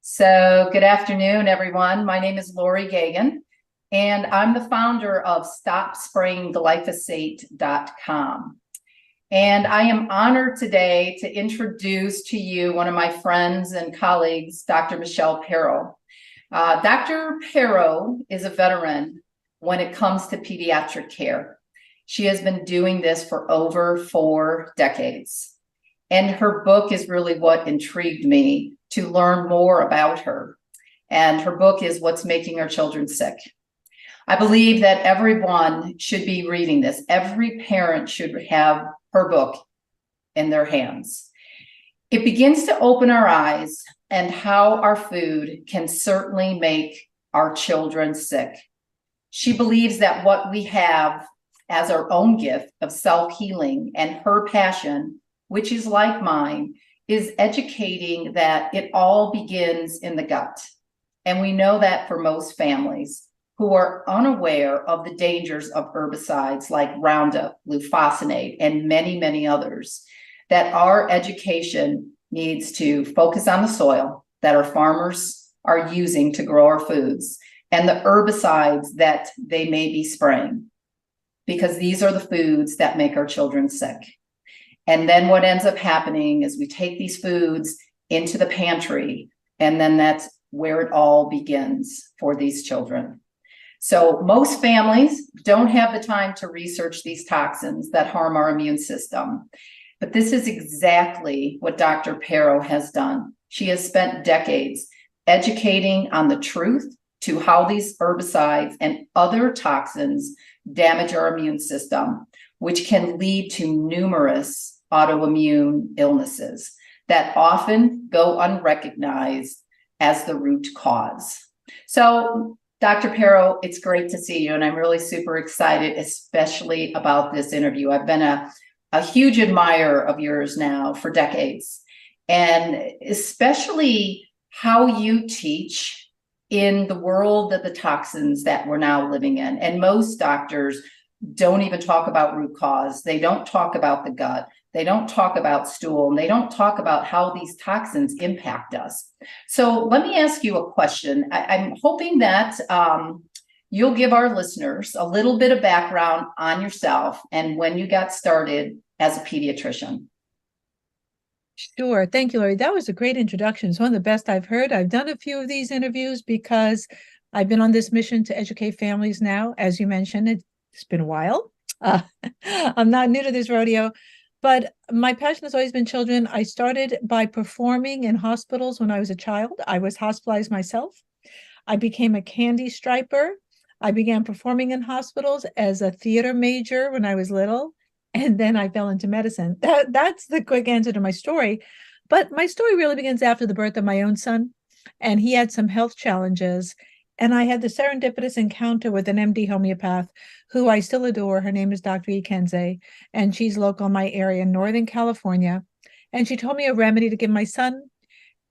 So, good afternoon, everyone. My name is Laurie Gagan, and I'm the founder of StopSprayingGlyphosate.com. And I am honored today to introduce to you one of my friends and colleagues, Dr. Michelle Perro. Dr. Perro is a veteran when it comes to pediatric care. She has been doing this for over 4 decades. And her book is really what intrigued me to learn more about her. And her book is What's Making Our Children Sick. I believe that everyone should be reading this. Every parent should have her book in their hands. It begins to open our eyes and how our food can certainly make our children sick. She believes that what we have as our own gift of self-healing and her passion, which is like mine, is educating that it all begins in the gut. And we know that for most families who are unaware of the dangers of herbicides like Roundup, glufosinate, and many, many others, that our education needs to focus on the soil that our farmers are using to grow our foods and the herbicides that they may be spraying, because these are the foods that make our children sick. And then what ends up happening is we take these foods into the pantry, and then that's where it all begins for these children. So most families don't have the time to research these toxins that harm our immune system. But this is exactly what Dr. Perro has done. She has spent decades educating on the truth to how these herbicides and other toxins damage our immune system, which can lead to numerous autoimmune illnesses that often go unrecognized as the root cause. So, Dr. Perro, it's great to see you, and I'm really super excited, especially about this interview. I've been a huge admirer of yours now for decades, and especially how you teach in the world of the toxins that we're now living in. And most doctors don't even talk about root cause. They don't talk about the gut. They don't talk about stool. And they don't talk about how these toxins impact us. So let me ask you a question. I'm hoping that you'll give our listeners a little bit of background on yourself and when you got started as a pediatrician. Sure. Thank you, Laurie. That was a great introduction. It's one of the best I've heard. I've done a few of these interviews because I've been on this mission to educate families now. As you mentioned, it's been a while. I'm not new to this rodeo, but my passion has always been children. I started by performing in hospitals when I was a child. I was hospitalized myself. I became a candy striper. I began performing in hospitals as a theater major when I was little. And then I fell into medicine. That's the quick answer to my story. But my story really begins after the birth of my own son. And he had some health challenges. And I had the serendipitous encounter with an MD homeopath who I still adore. Her name is Dr. Ikenze, and she's local in my area in Northern California. And she told me a remedy to give my son,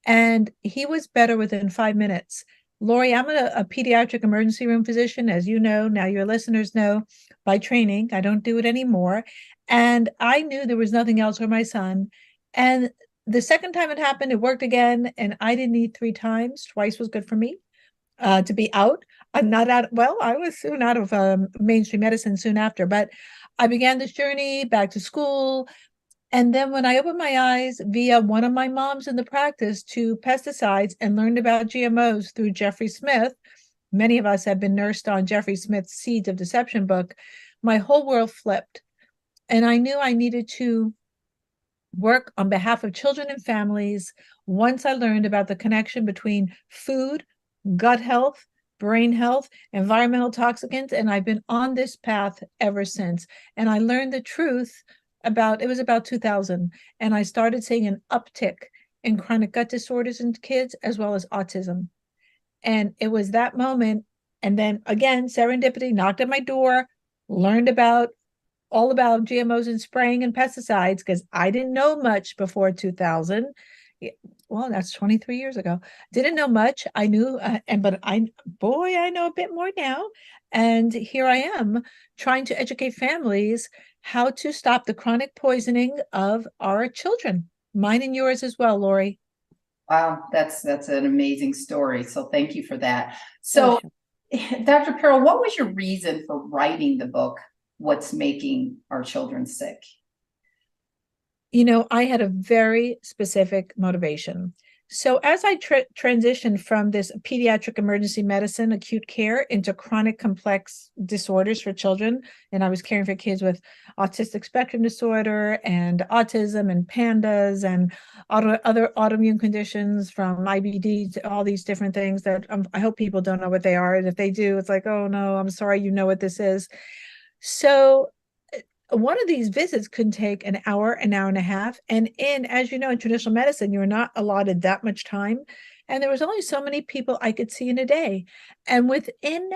and he was better within 5 minutes. Laurie, I'm a pediatric emergency room physician, as you know, now your listeners know, by training. I don't do it anymore. And I knew there was nothing else for my son. And the second time it happened, it worked again. And I didn't need 3 times. Twice was good for me to be out. I'm not out. Well, I was soon out of mainstream medicine soon after, but I began this journey back to school. And then when I opened my eyes via one of my moms in the practice to pesticides and learned about GMOs through Jeffrey Smith, many of us have been nursed on Jeffrey Smith's Seeds of Deception book, my whole world flipped. And I knew I needed to work on behalf of children and families once I learned about the connection between food, gut health, brain health, environmental toxicants, and I've been on this path ever since. And I learned the truth it was about 2000, and I started seeing an uptick in chronic gut disorders in kids as well as autism. And it was that moment, and then again, serendipity knocked at my door, learned all about GMOs and spraying and pesticides because I didn't know much before 2000. Well, that's 23 years ago. Didn't know much. I knew, but I know a bit more now. And here I am trying to educate families how to stop the chronic poisoning of our children, mine and yours as well, Laurie. Wow, that's an amazing story. So thank you for that. Oh, So, sure. Dr. Perro, what was your reason for writing the book, What's Making Our Children Sick? You know, I had a very specific motivation. So as I transitioned from this pediatric emergency medicine, acute care, into chronic complex disorders for children, and I was caring for kids with autistic spectrum disorder and autism and pandas and other autoimmune conditions, from IBD to all these different things that I hope people don't know what they are. And if they do, it's like, oh no, I'm sorry, you know what this is. So one of these visits can take an hour and a half. And as you know, in traditional medicine, you're not allotted that much time. And there was only so many people I could see in a day. And within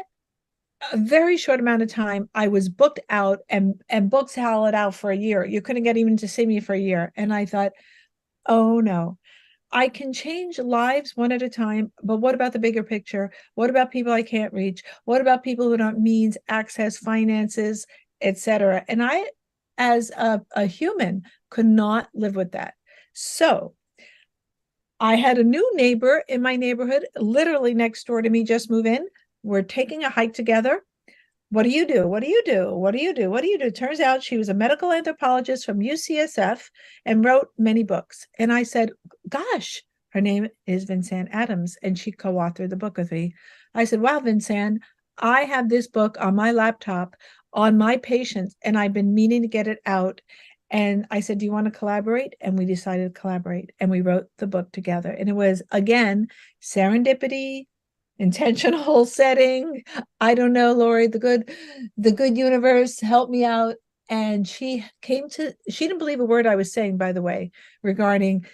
a very short amount of time, I was booked out and booked solid out for a year. You couldn't get even to see me for a year. And I thought, oh no, I can change lives one at a time, but what about the bigger picture? What about people I can't reach? What about people who don't means, access, finances, etc.? And I, as a human, could not live with that. So I had a new neighbor in my neighborhood, literally next door to me, just move in. We're taking a hike together. What do you do? What do you do? What do you do? What do you do? Turns out she was a medical anthropologist from UCSF and wrote many books. And I said, gosh, her name is Vincent Adams, and she co-authored the book with me. I said, wow, Vincent, I have this book on my laptop on my patients, and I've been meaning to get it out. And I said, do you want to collaborate? And we decided to collaborate, and we wrote the book together. And it was, again, serendipity, intentional setting. I don't know, Laurie, the good universe helped me out. And she didn't believe a word I was saying, by the way, regarding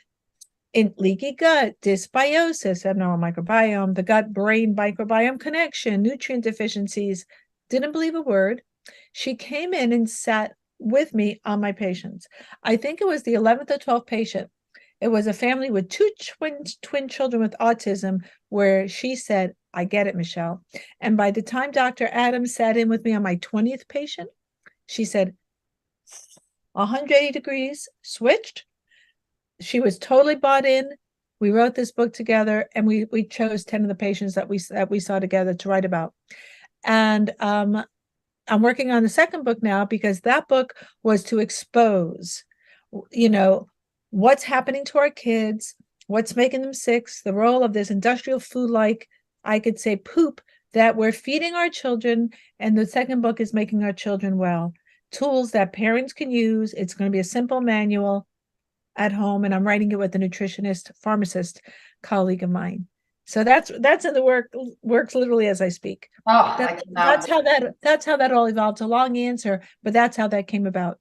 in leaky gut, dysbiosis, abnormal microbiome, the gut brain microbiome connection, nutrient deficiencies. Didn't believe a word. She came in and sat with me on my patients. I think it was the 11th or 12th patient. It was a family with two twin children with autism, where she said, I get it, Michelle. And by the time Dr. Adams sat in with me on my 20th patient, she said, 180 degrees, switched. She was totally bought in. We wrote this book together, and we chose 10 of the patients that we saw together to write about. And I'm working on the second book now, because that book was to expose, what's happening to our kids, what's making them sick, the role of this industrial food, like I could say poop, that we're feeding our children. And the second book is Making Our Children Well, tools that parents can use. It's going to be a simple manual at home, and I'm writing it with a nutritionist, pharmacist colleague of mine. So that's in the works literally as I speak. Oh, That's how that all evolved. It's a long answer, but that's how that came about.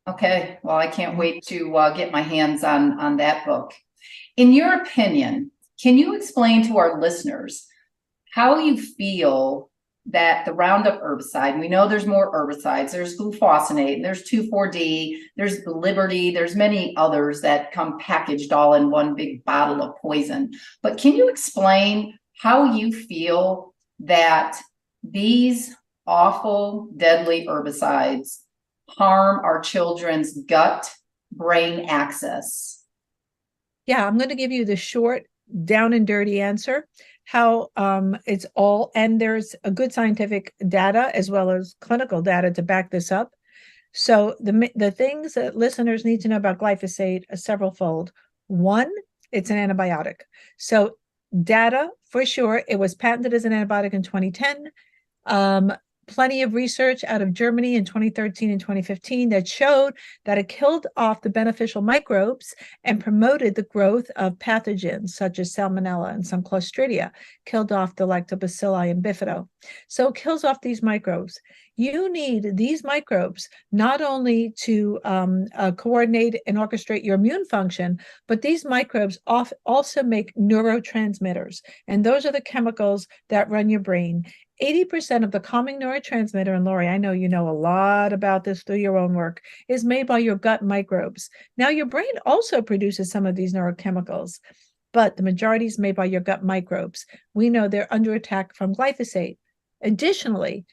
Okay, well, I can't wait to get my hands on that book. In your opinion, can you explain to our listeners how you feel that the Roundup herbicide, we know there's more herbicides, there's glufosinate, and there's 2,4-D, there's Liberty, there's many others that come packaged all in one big bottle of poison. But can you explain how you feel that these awful, deadly herbicides harm our children's gut brain axis? Yeah, I'm going to give you the short, down and dirty answer. How it's all, and there's a good scientific data as well as clinical data to back this up. So the things that listeners need to know about glyphosate are several fold. One, it's an antibiotic. So data for sure, it was patented as an antibiotic in 2010. Plenty of research out of Germany in 2013 and 2015 that showed that it killed off the beneficial microbes and promoted the growth of pathogens such as salmonella and some clostridia, killed off the lactobacilli and bifido. So it kills off these microbes. You need these microbes not only to coordinate and orchestrate your immune function, but these microbes also make neurotransmitters. And those are the chemicals that run your brain. 80% of the calming neurotransmitter, and Laurie, I know you know a lot about this through your own work, is made by your gut microbes. Now, your brain also produces some of these neurochemicals, but the majority is made by your gut microbes. We know they're under attack from glyphosate. Additionally,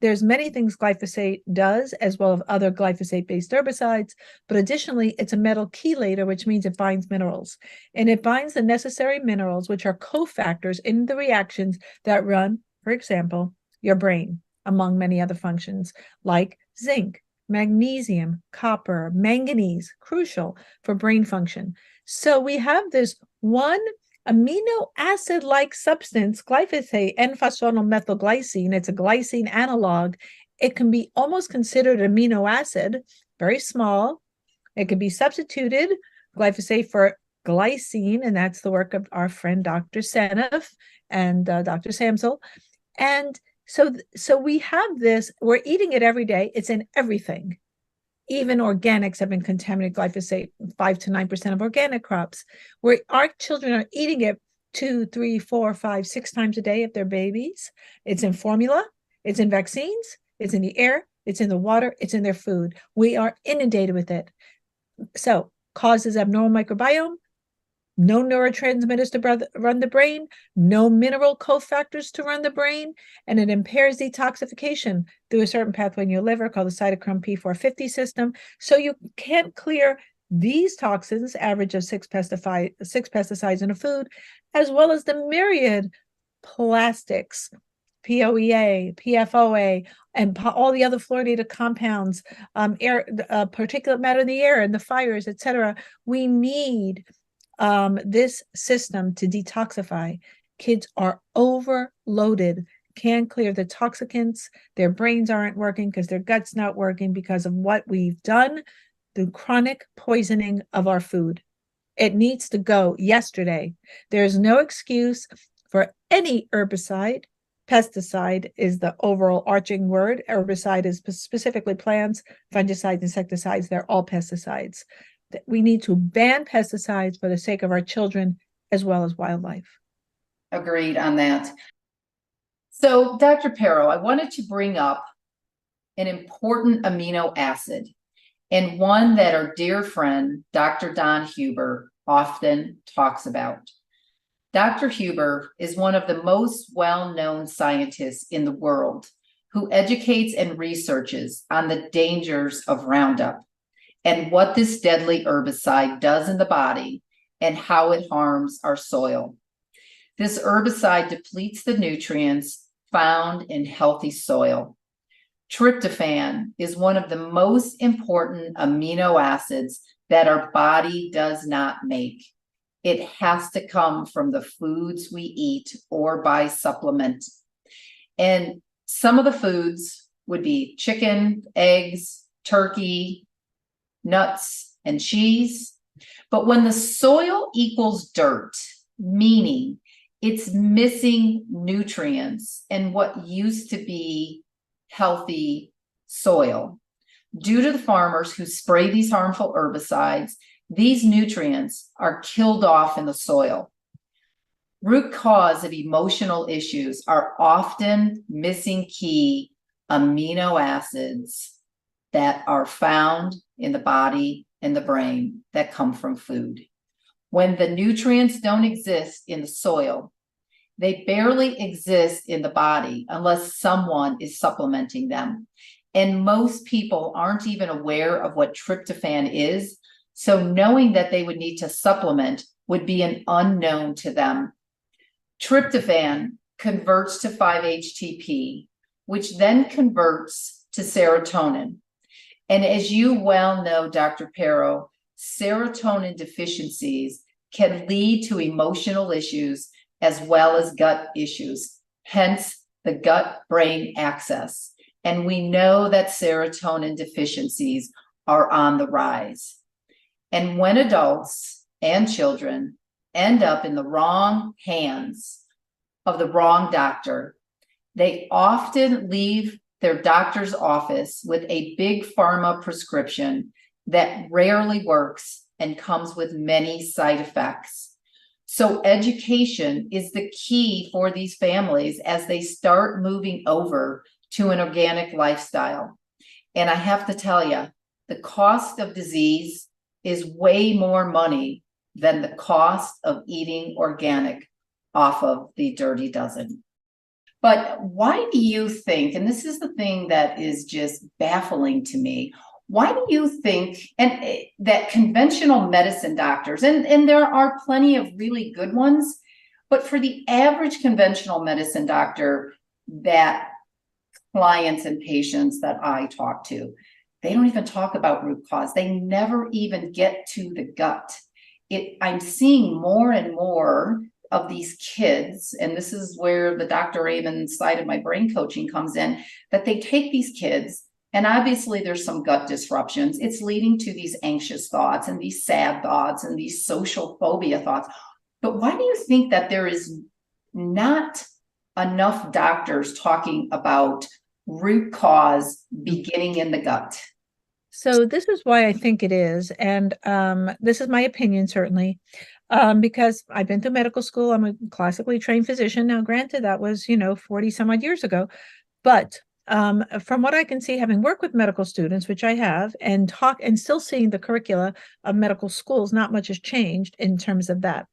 There's many things glyphosate does, as well as other glyphosate-based herbicides, but additionally, it's a metal chelator, which means it binds minerals. And it binds the necessary minerals, which are cofactors in the reactions that run, for example, your brain, among many other functions, like zinc, magnesium, copper, manganese, crucial for brain function. So we have this one amino acid-like substance, glyphosate, N-phosphonylmethylglycine. It's a glycine analog. It can be almost considered an amino acid, very small. It can be substituted, glyphosate, for glycine, and that's the work of our friend Dr. Seneff and Dr. Samsel. And so we have this, we're eating it every day. It's in everything. Even organics have been contaminated glyphosate, 5 to 9% of organic crops, where our children are eating it 2, 3, 4, 5, 6 times a day if they're babies. It's in formula, it's in vaccines, it's in the air, it's in the water, it's in their food. We are inundated with it. So causes abnormal microbiome, no neurotransmitters to run the brain, no mineral cofactors to run the brain, and it impairs detoxification through a certain pathway in your liver called the cytochrome P450 system. So you can't clear these toxins, average of 6 pesticides in a food, as well as the myriad plastics, POEA, PFOA, and all the other fluorinated compounds, air, particulate matter in the air, and the fires, etc. We need this system to detoxify. Kids are overloaded, can't clear the toxicants, their brains aren't working because their gut's not working because of what we've done through chronic poisoning of our food. It needs to go yesterday. There's no excuse for any herbicide. Pesticide is the overall arching word. Herbicide is specifically plants, fungicides, insecticides. They're all pesticides. We need to ban pesticides for the sake of our children as well as wildlife. Agreed on that. So, Dr. Perro, I wanted to bring up an important amino acid, and one that our dear friend, Dr. Don Huber, often talks about. Dr. Huber is one of the most well-known scientists in the world who educates and researches on the dangers of Roundup and what this deadly herbicide does in the body and how it harms our soil. This herbicide depletes the nutrients found in healthy soil. Tryptophan is one of the most important amino acids that our body does not make. It has to come from the foods we eat or by supplement. And some of the foods would be chicken, eggs, turkey, nuts, and cheese. But when the soil equals dirt, meaning it's missing nutrients and what used to be healthy soil, due to the farmers who spray these harmful herbicides, these nutrients are killed off in the soil. Root cause of emotional issues are often missing key amino acids that are found in the body and the brain that come from food. When the nutrients don't exist in the soil, they barely exist in the body unless someone is supplementing them. And most people aren't even aware of what tryptophan is, so knowing that they would need to supplement would be an unknown to them. Tryptophan converts to 5-HTP, which then converts to serotonin. And as you well know, Dr. Perro, serotonin deficiencies can lead to emotional issues as well as gut issues, hence the gut-brain axis. And we know that serotonin deficiencies are on the rise. And when adults and children end up in the wrong hands of the wrong doctor, they often leave their doctor's office with a big pharma prescription that rarely works and comes with many side effects. So education is the key for these families as they start moving over to an organic lifestyle. And I have to tell you, the cost of disease is way more money than the cost of eating organic off of the dirty dozen. But why do you think, and this is the thing that is just baffling to me, why do you think that conventional medicine doctors, and there are plenty of really good ones, but for the average conventional medicine doctor, that clients and patients that I talk to, they don't even talk about root cause. They never even get to the gut. I'm seeing more and more of these kids, and this is where the Dr. Raymond side of my brain coaching comes in, that they take these kids, and obviously there's some gut disruptions. It's leading to these anxious thoughts and these sad thoughts and these social phobia thoughts. But why do you think that there is not enough doctors talking about root cause beginning in the gut? So this is why I think it is, and this is my opinion, certainly, because I've been through medical school. I'm a classically trained physician. Now, granted, that was, 40 some odd years ago, but from what I can see, having worked with medical students, which I have, and still seeing the curricula of medical schools, not much has changed in terms of that.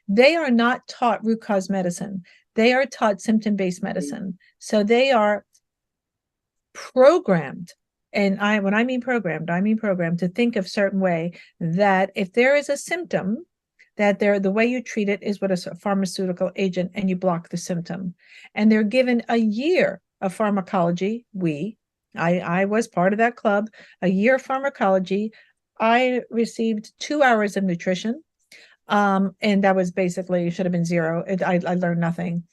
They are not taught root cause medicine. They are taught symptom-based medicine. So they are programmed, and when I mean programmed, I mean programmed to think of certain way, that if there is a symptom, that the way you treat it is with a pharmaceutical agent, and you block the symptom. And they're given a year of pharmacology. I was part of that club, a year of pharmacology. I received 2 hours of nutrition. And that was basically, should have been zero. I learned nothing.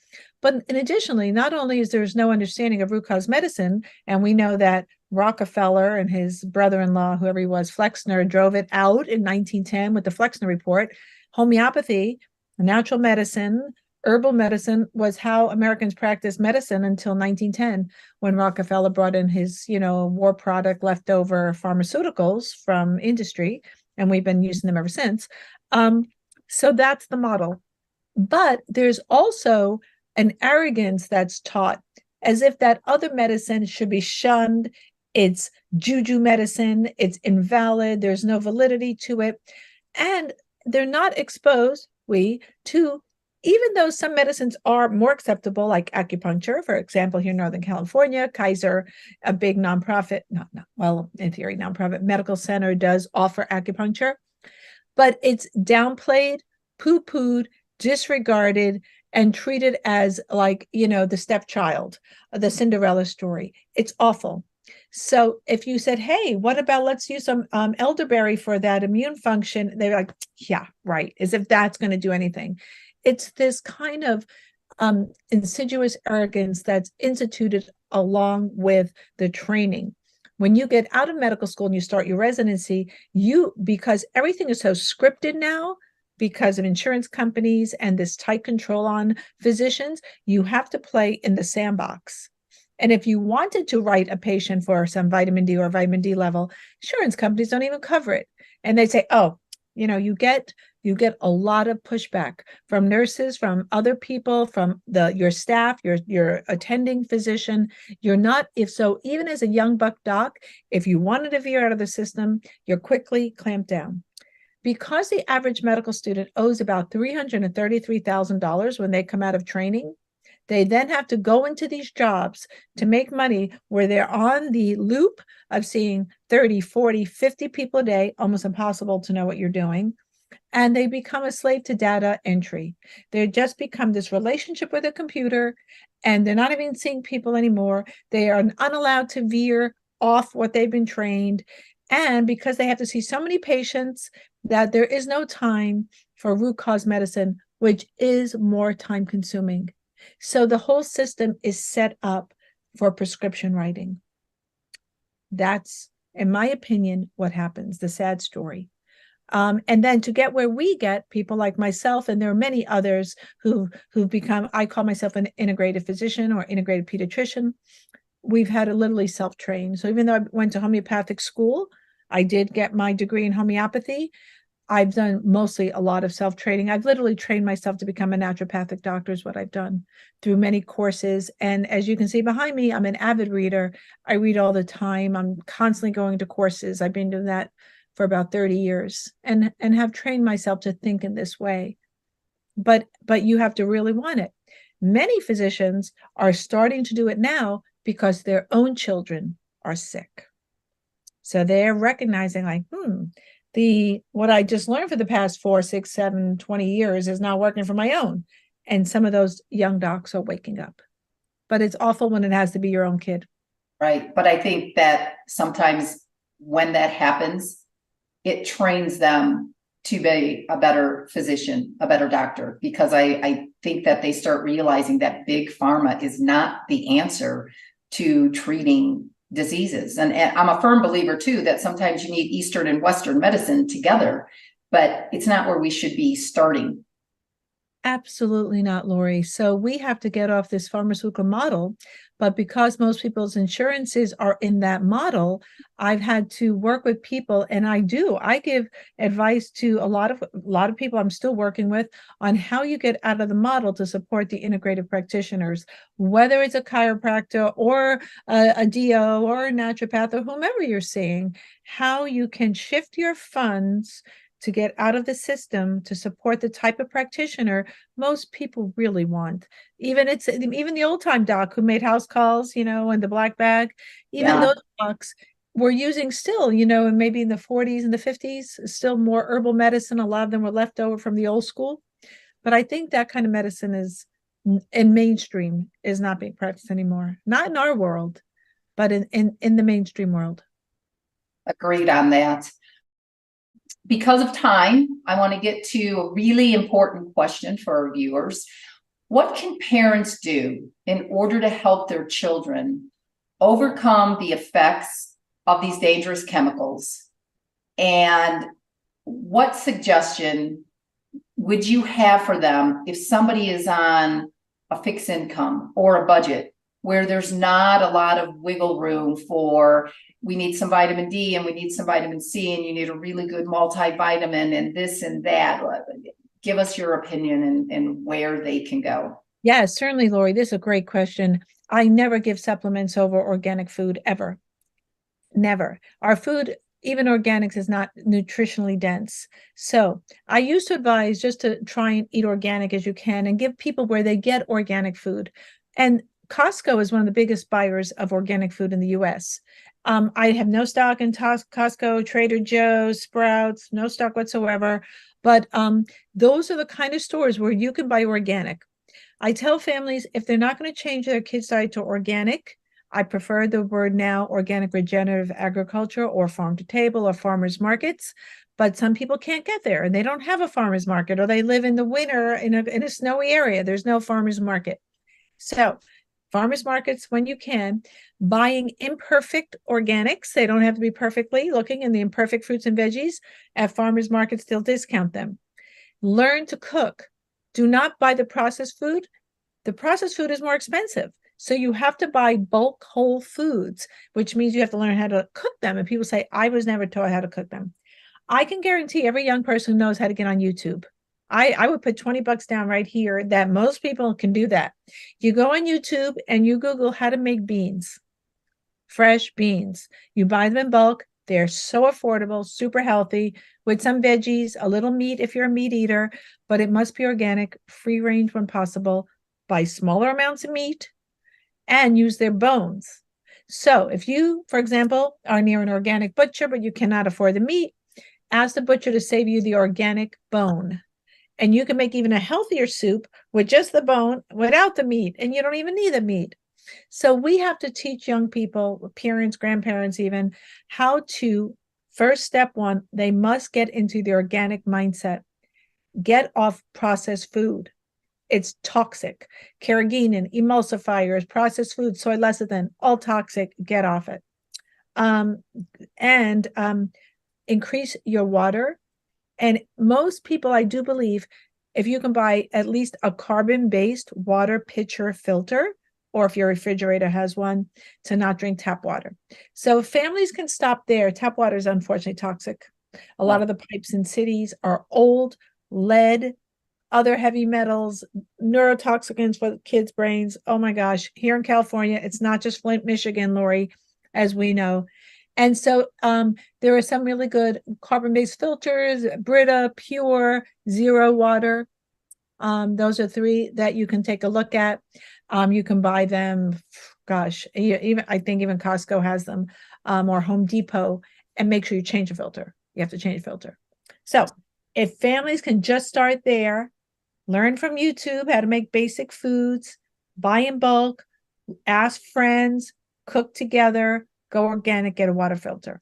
But additionally, not only is there's no understanding of root cause medicine, and we know that Rockefeller and his brother-in-law, whoever he was, Flexner, drove it out in 1910 with the Flexner Report. Homeopathy, natural medicine, herbal medicine was how Americans practiced medicine until 1910, when Rockefeller brought in his, war product leftover pharmaceuticals from industry, and we've been using them ever since. So that's the model. But there's also an arrogance that's taught, as if that other medicine should be shunned. It's juju medicine. It's invalid. There's no validity to it. And they're not exposed, to, even though some medicines are more acceptable, like acupuncture, for example, here in Northern California, Kaiser, a big nonprofit, in theory, nonprofit medical center, does offer acupuncture, but it's downplayed, poo-pooed, disregarded, and treated as like, the stepchild, the Cinderella story. It's awful. So if you said, hey, what about, let's use some elderberry for that immune function, they're like, yeah, right, as if that's going to do anything. It's this kind of insidious arrogance that's instituted along with the training. When you get out of medical school and you start your residency, because everything is so scripted now, because of insurance companies and this tight control on physicians, you have to play in the sandbox. And if you wanted to write a patient for some vitamin D or vitamin D level, insurance companies don't even cover it. And they say, oh, you get a lot of pushback from nurses, from other people, from your staff, your attending physician. You're not, even as a young buck doc, if you wanted to veer out of the system, you're quickly clamped down. Because the average medical student owes about $333,000 when they come out of training, they then have to go into these jobs to make money where they're on the loop of seeing 30, 40, 50 people a day, almost impossible to know what you're doing. And they become a slave to data entry. They just become this relationship with a computer, and they're not even seeing people anymore. They are unallowed to veer off what they've been trained. And because they have to see so many patients, that there is no time for root cause medicine, which is more time consuming. So the whole system is set up for prescription writing. That's, in my opinion, what happens, the sad story. And then to get where we get, people like myself, and there are many others who've become, I call myself an integrated physician or integrated pediatrician. We've had to literally self-train. So even though I went to homeopathic school, I did get my degree in homeopathy. I've done mostly a lot of self-training. I've literally trained myself to become a naturopathic doctor is what I've done through many courses. And as you can see behind me, I'm an avid reader. I read all the time. I'm constantly going to courses. I've been doing that for about 30 years and have trained myself to think in this way. But you have to really want it. Many physicians are starting to do it now because their own children are sick. So they're recognizing like, what I just learned for the past 4, 6, 7, 20 years is not working for my own. And some of those young docs are waking up. But it's awful when it has to be your own kid. Right. But I think that sometimes when that happens, it trains them to be a better physician, a better doctor, because I think that they start realizing that big pharma is not the answer to treating diseases. And I'm a firm believer too, that sometimes you need Eastern and Western medicine together, but it's not where we should be starting. Absolutely not, Laurie. So we have to get off this pharmaceutical model. But because most people's insurances are in that model, I've had to work with people, and I give advice to a lot of people I'm still working with on how you get out of the model to support the integrative practitioners, whether it's a chiropractor or a DO or a naturopath or whomever you're seeing, how you can shift your funds to get out of the system to support the type of practitioner most people really want. Even the old time doc who made house calls, and the black bag, even those docs were using still, and maybe in the 40s and the 50s, still more herbal medicine. A lot of them were left over from the old school. But I think that kind of medicine is in mainstream is not being practiced anymore. Not in our world, but in the mainstream world. Agreed on that. Because of time, I want to get to a really important question for our viewers. What can parents do in order to help their children overcome the effects of these dangerous chemicals? And what suggestion would you have for them if somebody is on a fixed income or a budget where there's not a lot of wiggle room for, we need some vitamin D and we need some vitamin C and you need a really good multivitamin and this and that? Give us your opinion and where they can go. Yeah, certainly, Laurie. This is a great question. I never give supplements over organic food ever. Never. Our food, even organics, is not nutritionally dense. So I used to advise just to try and eat organic as you can and give people where they get organic food. And Costco is one of the biggest buyers of organic food in the US. I have no stock in Costco, Trader Joe's, Sprouts, no stock whatsoever. But those are the kind of stores where you can buy organic. I tell families if they're not going to change their kids' diet to organic, I prefer the word now organic regenerative agriculture or farm to table or farmers markets. But some people can't get there and they don't have a farmers market, or they live in the winter in a snowy area. There's no farmers market. So farmers markets when you can, buying imperfect organics. They don't have to be perfectly looking, and the imperfect fruits and veggies at farmers markets, they'll discount them. Learn to cook. Do not buy the processed food. The processed food is more expensive. So you have to buy bulk whole foods, which means you have to learn how to cook them. And people say, I was never taught how to cook them. I can guarantee every young person knows how to get on YouTube. I would put $20 down right here that most people can do that. You go on YouTube and you Google how to make beans, fresh beans. You buy them in bulk. They're so affordable, super healthy, with some veggies, a little meat if you're a meat eater, but it must be organic, free range when possible. Buy smaller amounts of meat and use their bones. So if you, for example, are near an organic butcher, but you cannot afford the meat, ask the butcher to save you the organic bone. And you can make even a healthier soup with just the bone without the meat, and you don't even need the meat. So we have to teach young people, parents, grandparents even, how to, first step one, they must get into the organic mindset. Get off processed food. It's toxic. Carrageenan, emulsifiers, processed food, soy lecithin, all toxic. Get off it. And increase your water. And most people, I do believe, if you can buy at least a carbon-based water pitcher filter, or if your refrigerator has one, to not drink tap water. So families can stop there. Tap water is unfortunately toxic. A lot of the pipes in cities are old, lead, other heavy metals, neurotoxicants for kids' brains. Oh my gosh, here in California, it's not just Flint, Michigan, Laurie, as we know. And so there are some really good carbon-based filters, Brita, Pure, Zero Water. Those are three that you can take a look at. You can buy them, gosh, even I think even Costco has them, or Home Depot, and make sure you change the filter. You have to change the filter. So if families can just start there, learn from YouTube how to make basic foods, buy in bulk, ask friends, cook together, go organic, get a water filter.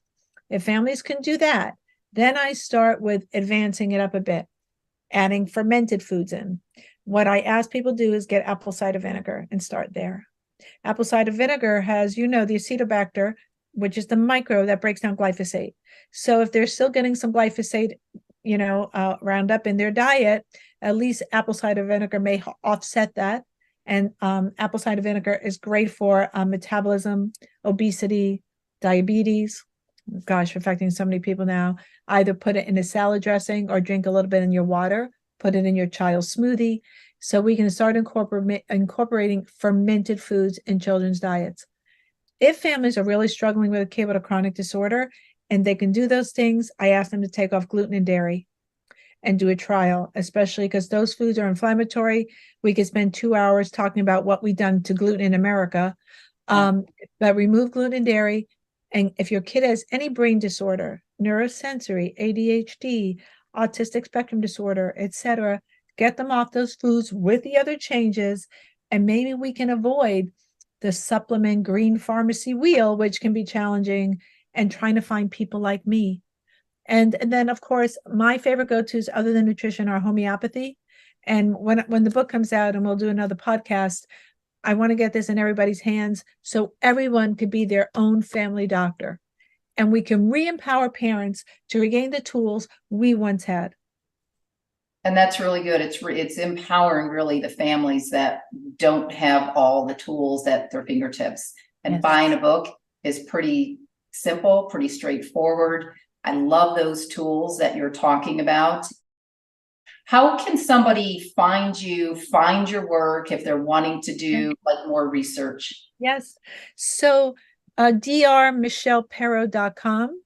If families can do that, then I start with advancing it up a bit, adding fermented foods in. What I ask people to do is get apple cider vinegar and start there. Apple cider vinegar has, the acetobacter, which is the microbe that breaks down glyphosate. So if they're still getting some glyphosate, Roundup in their diet, at least apple cider vinegar may offset that. And apple cider vinegar is great for metabolism, obesity, diabetes. Gosh, affecting so many people now. Either put it in a salad dressing or drink a little bit in your water, put it in your child's smoothie. So we can start incorporating fermented foods in children's diets. If families are really struggling with a kid with a chronic disorder and they can do those things, I ask them to take off gluten and dairy and do a trial, especially because those foods are inflammatory. We could spend 2 hours talking about what we've done to gluten in America, but remove gluten and dairy. And if your kid has any brain disorder, neurosensory, ADHD, autistic spectrum disorder, etc., get them off those foods with the other changes, and maybe we can avoid the supplement green pharmacy wheel, which can be challenging, and trying to find people like me. And then, of course, my favorite go-tos other than nutrition are homeopathy. And when the book comes out, and we'll do another podcast, I want to get this in everybody's hands so everyone could be their own family doctor. And we can re-empower parents to regain the tools we once had. And that's really good. It's empowering really the families that don't have all the tools at their fingertips. And buying a book is pretty simple, pretty straightforward. I love those tools that you're talking about. How can somebody find you, find your work if they're wanting to do like more research? Yes. So drmichelleperro.com,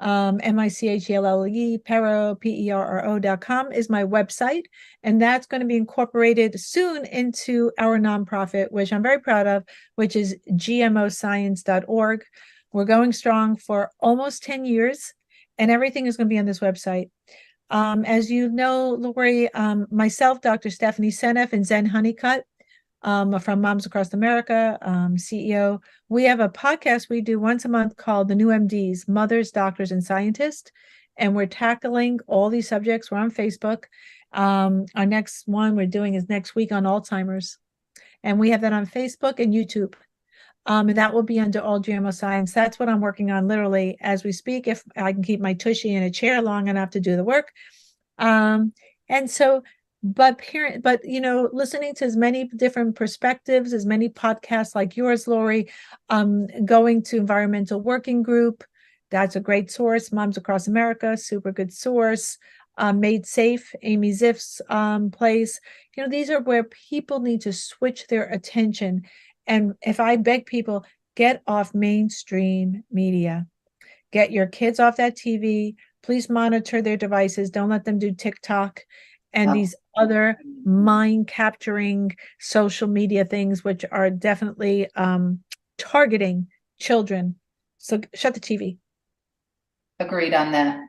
MICHELLE, Perro, PERRO.com is my website. And that's going to be incorporated soon into our nonprofit, which I'm very proud of, which is gmoscience.org. We're going strong for almost 10 years, and everything is going to be on this website. As you know, Laurie, myself, Dr. Stephanie Seneff, and Zen Honeycutt from Moms Across America, CEO, we have a podcast we do once a month called The New MDs, Mothers, Doctors, and Scientists. And we're tackling all these subjects. We're on Facebook. Our next one we're doing is next week on Alzheimer's. And we have that on Facebook and YouTube. And that will be under All GMO Science. That's what I'm working on literally as we speak, if I can keep my tushy in a chair long enough to do the work. And so, but listening to as many different perspectives, as many podcasts like yours, Laurie, going to Environmental Working Group, that's a great source. Moms Across America, super good source. Made Safe, Amy Ziff's place. These are where people need to switch their attention. And if I beg people, get off mainstream media, get your kids off that TV, please monitor their devices. Don't let them do TikTok and these other mind capturing social media things, which are definitely targeting children. So shut the TV. Agreed on that.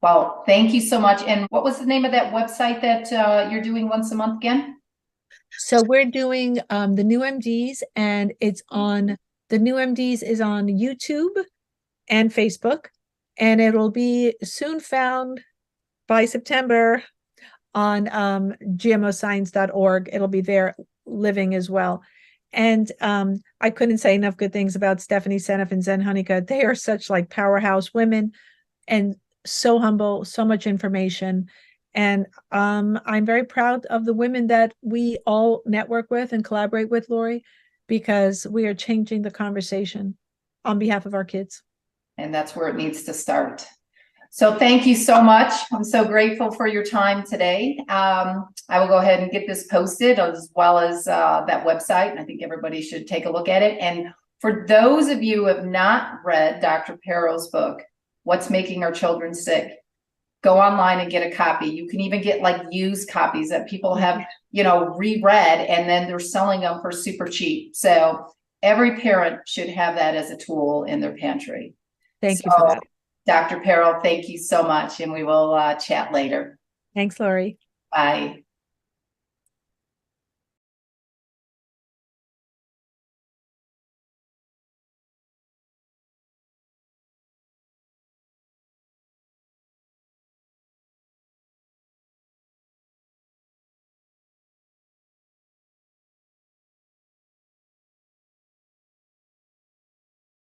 Well, thank you so much. And what was the name of that website that you're doing once a month again? So we're doing the New MDs, and it's on the New MDs is on YouTube and Facebook, and it'll be soon found by September on gmoscience.org. It'll be there living as well. And I couldn't say enough good things about Stephanie Seneff and Zen Honeycutt. They are such like powerhouse women and so humble, so much information. And I'm very proud of the women that we all network with and collaborate with, Laurie, because we are changing the conversation on behalf of our kids. And that's where it needs to start. So thank you so much. I'm so grateful for your time today. I will go ahead and get this posted as well as that website. And I think everybody should take a look at it. And for those of you who have not read Dr. Perro's book, What's Making Our Children Sick, go online and get a copy. You can even get like used copies that people have, you know, reread, and then they're selling them for super cheap. So every parent should have that as a tool in their pantry. Thank you for that. Dr. Perro, thank you so much, and we will chat later. Thanks, Laurie. Bye.